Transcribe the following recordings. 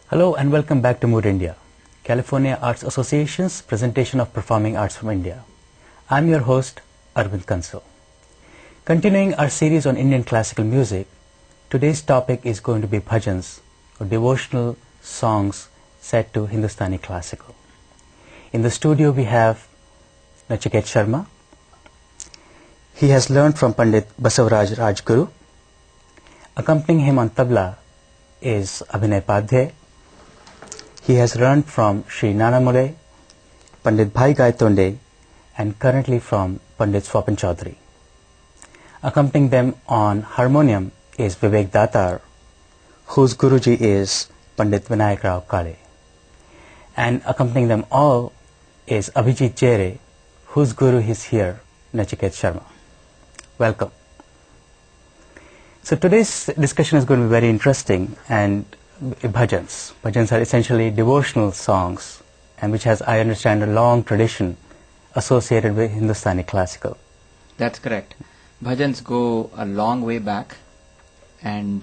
Hello and welcome back to Mood India, California Arts Association's presentation of performing arts from India. I'm your host, Arvind Kansal. Continuing our series on Indian classical music, today's topic is going to be bhajans, or devotional songs set to Hindustani classical. In the studio we have Nachiket Sharma. He has learned from Pandit Basavaraj Rajguru. Accompanying him on tabla is Abhinay Padhe. He has learned from Sri Nanamule, Pandit Bhai Gaitonde, and currently from Pandit Swapan Chaudhary. Accompanying them on harmonium is Vivek Datar, whose Guruji is Pandit Vinayak Rao Kale. And accompanying them all is Abhijit Jere, whose Guru is here, Nachiket Sharma. Welcome. So today's discussion is going to be very interesting, and bhajans. Bhajans are essentially devotional songs, and which has, I understand, a long tradition associated with Hindustani classical. That's correct. Bhajans go a long way back, and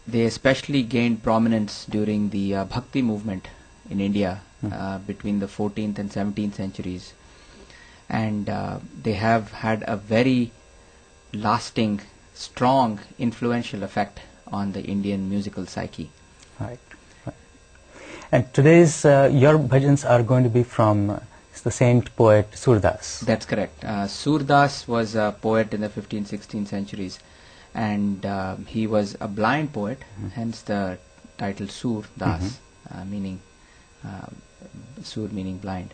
they especially gained prominence during the Bhakti movement in India between the 14th and 17th centuries. And they have had a very lasting, strong, influential effect on the Indian musical psyche. Right. And today's your bhajans are going to be from the saint poet Surdas. That's correct. Surdas was a poet in the 15th, 16th centuries, and he was a blind poet, hence the title Surdas, meaning Sur meaning blind.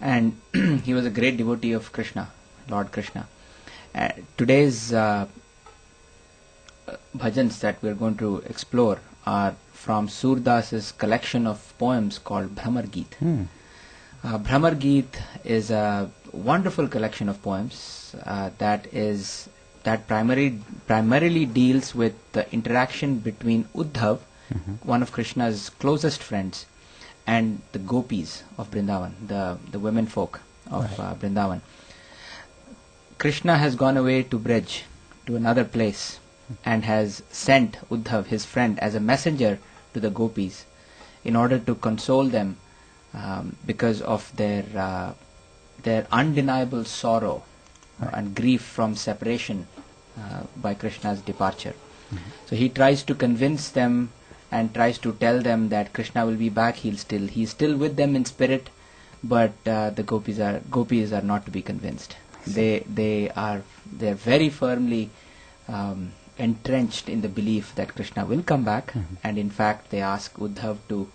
And he was a great devotee of Krishna, Lord Krishna. Today's bhajans that we're going to explore are from Surdas's collection of poems called Bhramar Geet. Bhramar Geet is a wonderful collection of poems that primarily deals with the interaction between Uddhav, one of Krishna's closest friends, and the gopis of Vrindavan, the women folk of Vrindavan. Krishna has gone away to Braj, to another place, and has sent Uddhav, his friend, as a messenger to the gopis. in order to console them because of their undeniable sorrow and grief from separation by Krishna's departure. So he tries to convince them and tries to tell them that Krishna will be back. He's still with them in spirit, but the gopis are not to be convinced. They're very firmly entrenched in the belief that Krishna will come back, and in fact they ask Uddhav to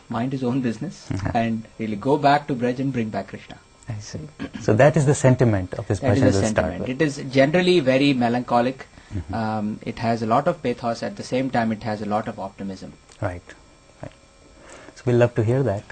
mind his own business and really go back to Braj and bring back Krishna. I see. So that is the sentiment of this bhajan. It is generally very melancholic. It has a lot of pathos. At the same time, it has a lot of optimism. Right. So we'll love to hear that.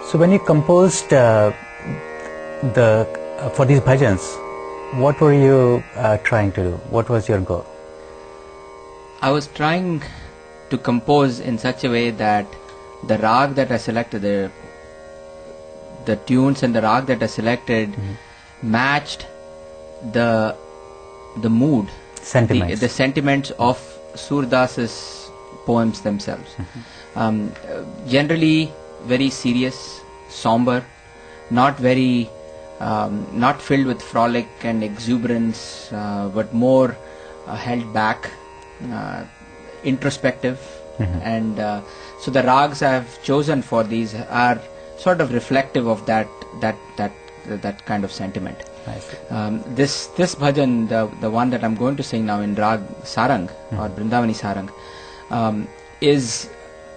So when you composed for these bhajans, what were you trying to do? What was your goal? I was trying to compose in such a way that the rag that I selected, the tunes and the rag that I selected matched the mood, Sentiments. the sentiments of Surdas's poems themselves. Generally very serious, somber, not very, not filled with frolic and exuberance, but more held back, introspective, and so the rags I have chosen for these are sort of reflective of that kind of sentiment. This bhajan, the one that I'm going to sing now in rag sarang or Vrindavani sarang, is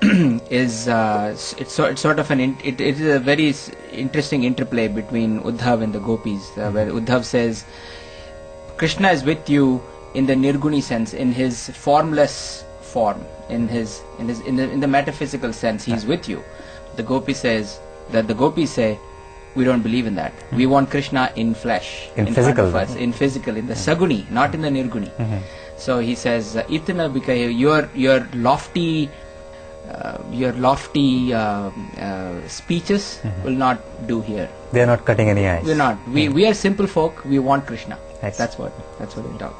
it's sort of it is a very interesting interplay between Uddhav and the gopis, where Uddhav says Krishna is with you in the nirguni sense, in his formless form, in the metaphysical sense, he is with you. The gopis say, we don't believe in that. We want Krishna in flesh, in physical, front of us, in physical, in the saguni, not in the nirguni. So he says, "Itna bikaye, your lofty speeches will not do here. They are not cutting any ice. We're not. We are simple folk. We want Krishna. Nice. That's what we talk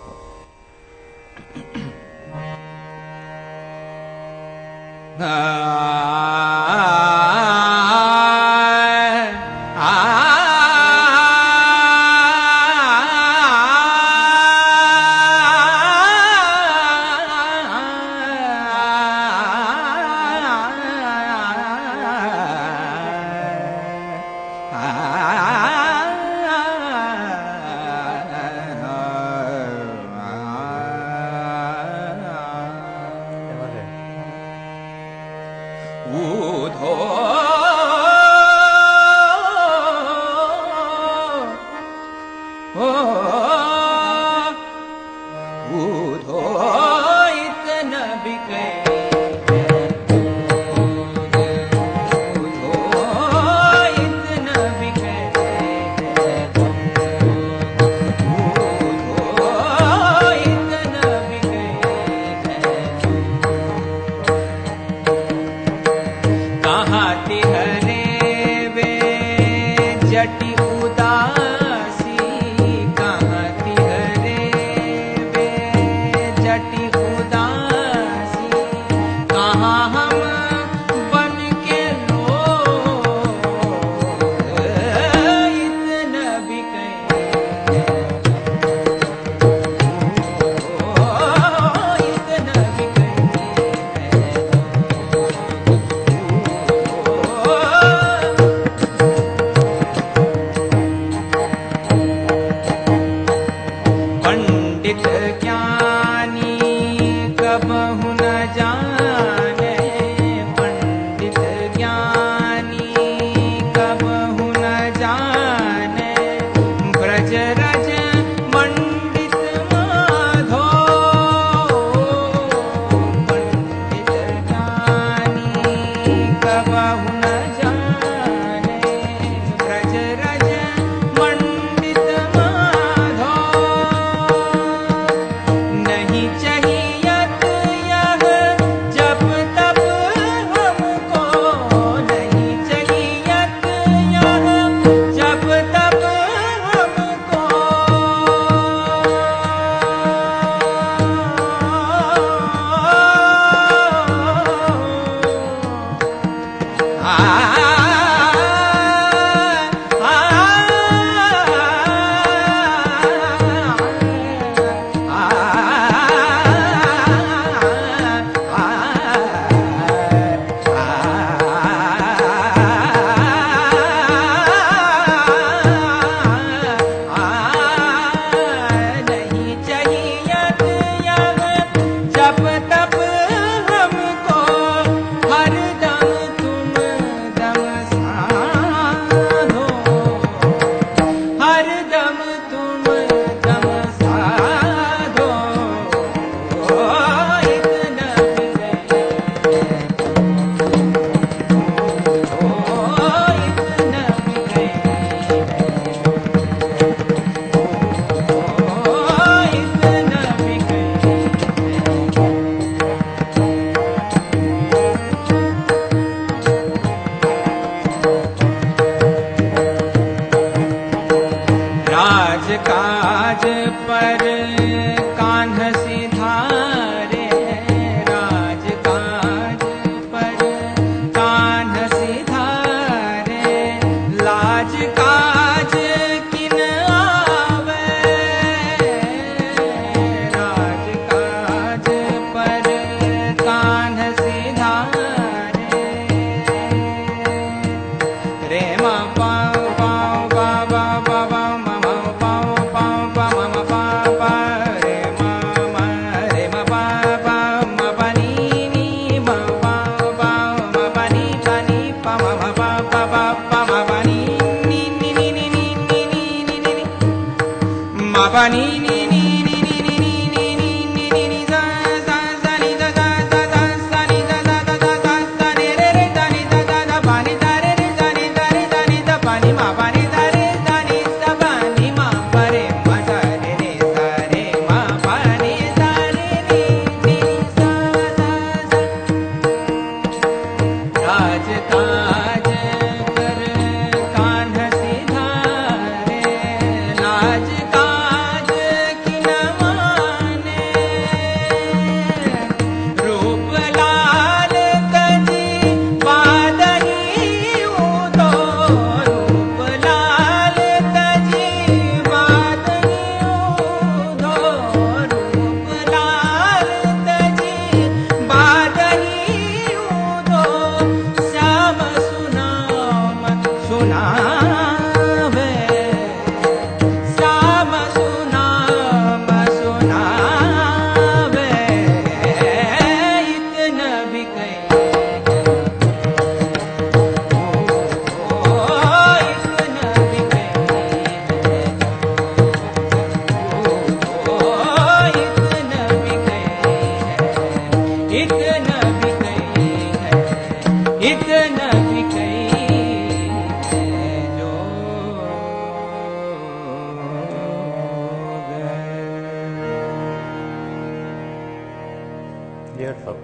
Beautiful.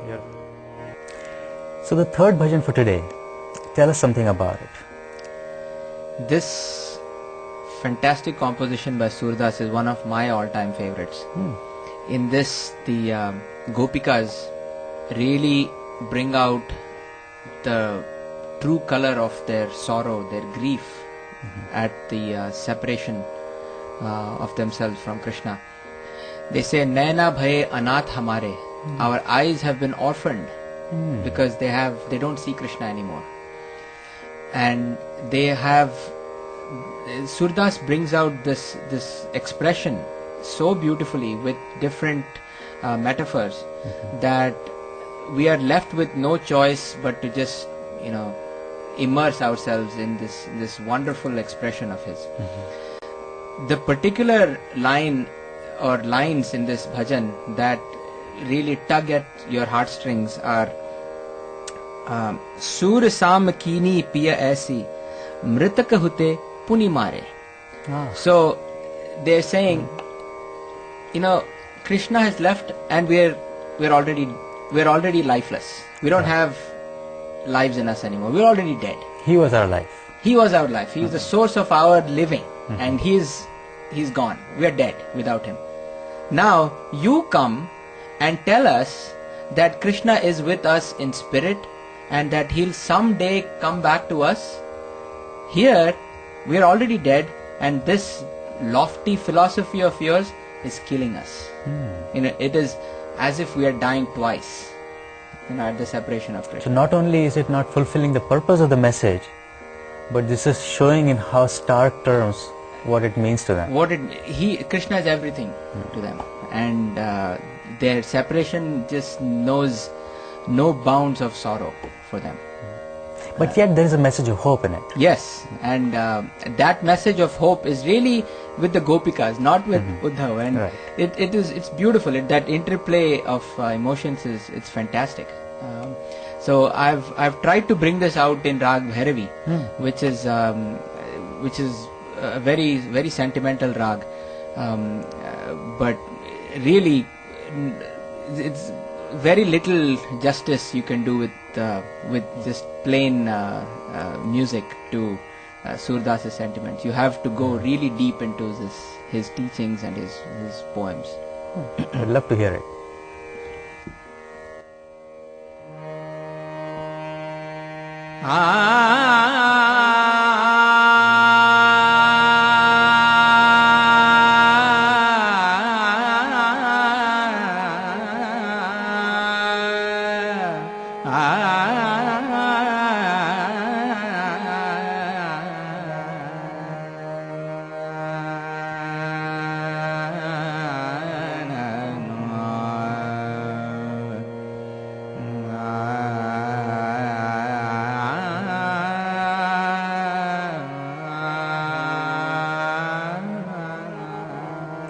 Beautiful. So the third bhajan for today, tell us something about it. This fantastic composition by Surdas is one of my all-time favorites. In this, the Gopikas really bring out the true color of their sorrow, their grief at the separation of themselves from Krishna. They say, Naina bhaye anath hamare. Our eyes have been orphaned because they don't see Krishna anymore. And they have, Surdas brings out this expression so beautifully with different metaphors that we are left with no choice but to just, immerse ourselves in this wonderful expression of his. The particular line or lines in this bhajan that really tug at your heartstrings are Sur sam kini piya aisi mritak hute puni mare. So they're saying, Krishna has left and we're already lifeless. We don't have lives in us anymore. We're already dead. He was our life. He was our life. He is the source of our living, and he's gone. We are dead without him. Now you come and tell us that Krishna is with us in spirit and that he'll someday come back to us. Here we are already dead, and this lofty philosophy of yours is killing us. It is as if we are dying twice at the separation of Krishna. So not only is it not fulfilling the purpose of the message, but this is showing in how stark terms what it means to them. Krishna is everything to them, and their separation just knows no bounds of sorrow for them. But yet there is a message of hope in it. Yes, and that message of hope is really with the Gopikas, not with Uddhav, and Right. it's beautiful. That interplay of emotions it's fantastic. So I've tried to bring this out in Rag Bhairavi, which is a very very sentimental rag, but really it's very little justice you can do with just plain music to Surdas' sentiments. You have to go really deep into his teachings and his poems. I'd love to hear it.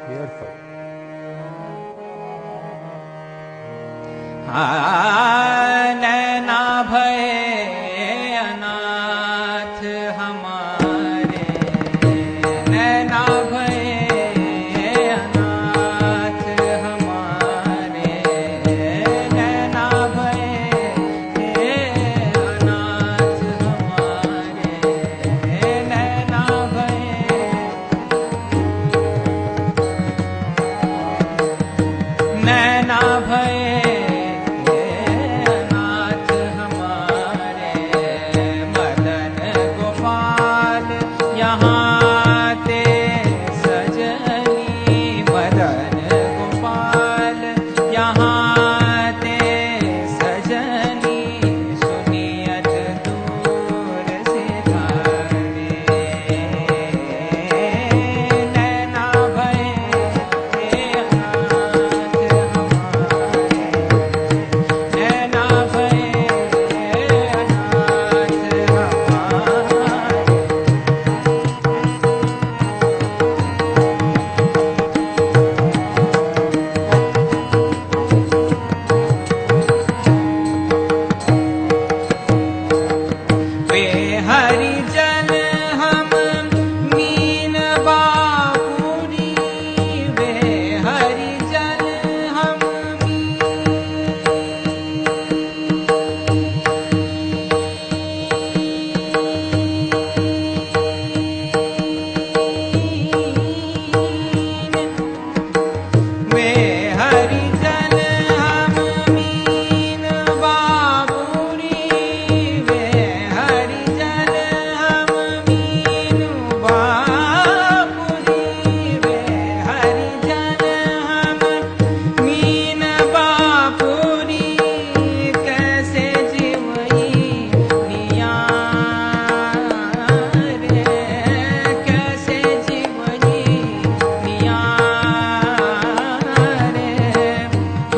Beautiful. नैना भये अनाथ हमारे, नैना भये अनाथ हमारे, नैना भये अनाथ हमारे, नैना भये नैना भये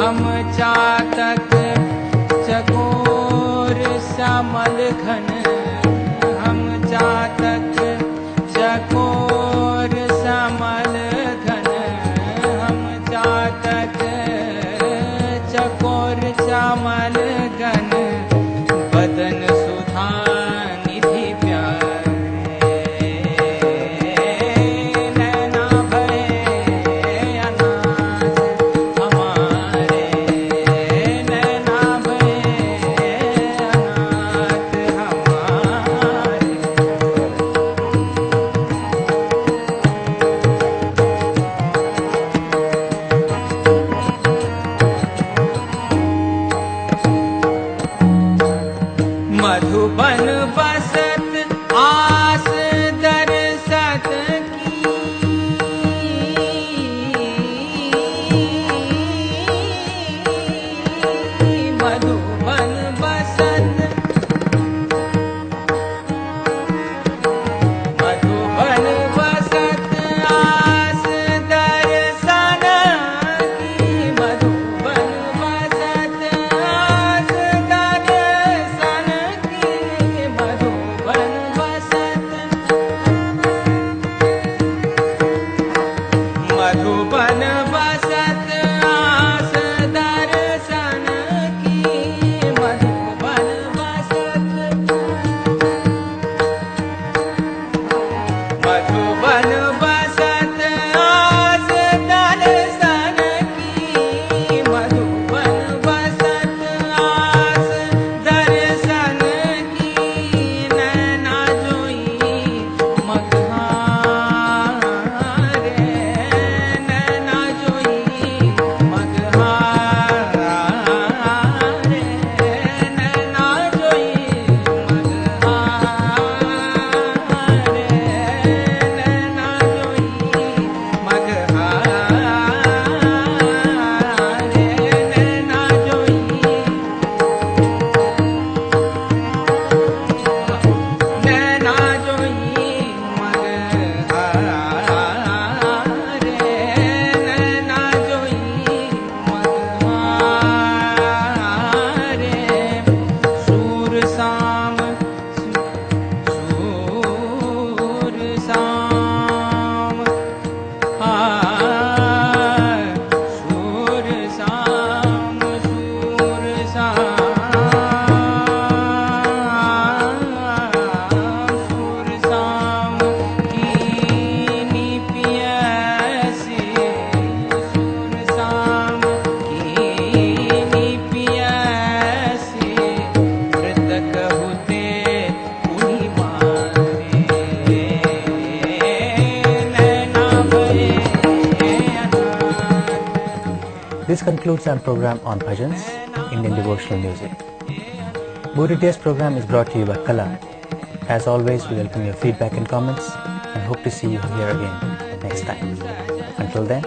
हम चातक चकोर श्यामल घन, हम चातक चकोर श्यामल घन, हम चातक चकोर श्यामल घन, बदन सुधा निधि प्यारे, नैना भये अनाथ हमारे, नैना भये अनाथ हमारे। मधुबन बसत आस दरसत की, मधुबन बसत, मधुबन बसत आस दर्शन की, मधुबन बसत आस दर्शन की, मधुबन बसत, मधुबन बसत आस दर्शन की, मधुबन बसत, मधुबन बसत आस दर्शन की, मधुबन बसत आस दर्शन की, नैना जोई मगहारे, नैना जोई मगहारे, नैना जोई मगहारे, नैना जोई मगहारे, नैना जोई, नैना जोई मगहारे, नैना जोई मगहारे, सूर शाम, सूर शाम, सूर शाम, सूर शाम, सूर शाम कीनी पियासी, सूर शाम कीनी पियासी, मृतक होते उन्हीं मारे, नैना भये अनाथ। This concludes our program on bhajans, Indian devotional music. Buri Day's program is brought to you by Kala. As always, we welcome your feedback and comments and hope to see you here again next time. Until then,